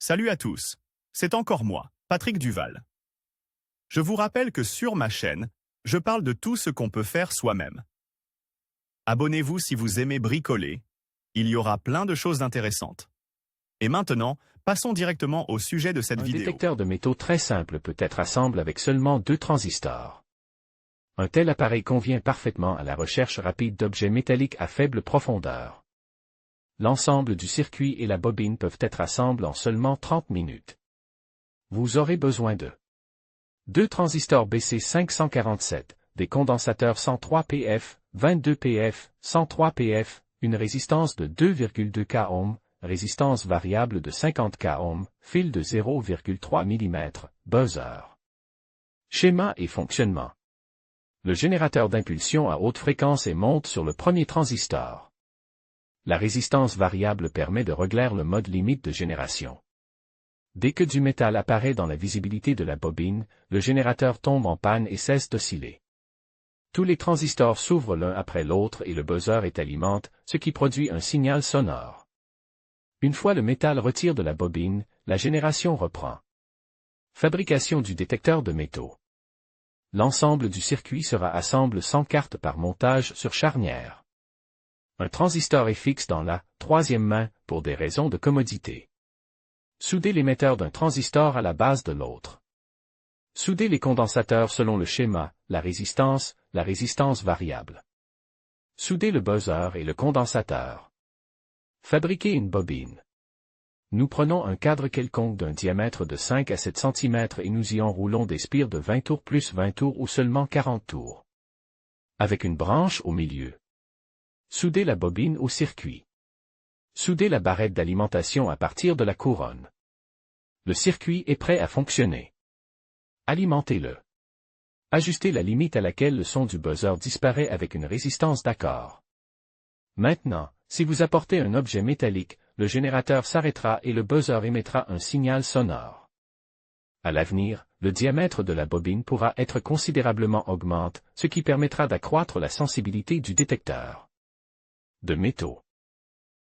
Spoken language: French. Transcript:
Salut à tous, c'est encore moi, Patrick Duval. Je vous rappelle que sur ma chaîne, je parle de tout ce qu'on peut faire soi-même. Abonnez-vous si vous aimez bricoler, il y aura plein de choses intéressantes. Et maintenant, passons directement au sujet de cette vidéo. Un détecteur de métaux très simple peut être assemblé avec seulement 2 transistors. Un tel appareil convient parfaitement à la recherche rapide d'objets métalliques à faible profondeur. L'ensemble du circuit et la bobine peuvent être assemblés en seulement 30 minutes. Vous aurez besoin de 2 transistors BC547, des condensateurs 103 pF, 22 pF, 103 pF, une résistance de 2,2 kΩ, résistance variable de 50 kΩ, fil de 0,3 mm, buzzer. Schéma et fonctionnement. Le générateur d'impulsion à haute fréquence est monté sur le premier transistor. La résistance variable permet de régler le mode limite de génération. Dès que du métal apparaît dans la visibilité de la bobine, le générateur tombe en panne et cesse d'osciller. Tous les transistors s'ouvrent l'un après l'autre et le buzzer est alimenté, ce qui produit un signal sonore. Une fois le métal retiré de la bobine, la génération reprend. Fabrication du détecteur de métaux. L'ensemble du circuit sera assemblé sans carte par montage sur charnière. Un transistor est fixe dans la troisième main pour des raisons de commodité. Souder l'émetteur d'un transistor à la base de l'autre. Souder les condensateurs selon le schéma, la résistance variable. Souder le buzzer et le condensateur. Fabriquer une bobine. Nous prenons un cadre quelconque d'un diamètre de 5 à 7 cm et nous y enroulons des spires de 20 tours plus 20 tours ou seulement 40 tours. Avec une branche au milieu. Souder la bobine au circuit. Souder la barrette d'alimentation à partir de la couronne. Le circuit est prêt à fonctionner. Alimentez-le. Ajustez la limite à laquelle le son du buzzer disparaît avec une résistance d'accord. Maintenant, si vous apportez un objet métallique, le générateur s'arrêtera et le buzzer émettra un signal sonore. À l'avenir, le diamètre de la bobine pourra être considérablement augmenté, ce qui permettra d'accroître la sensibilité du détecteur de métaux.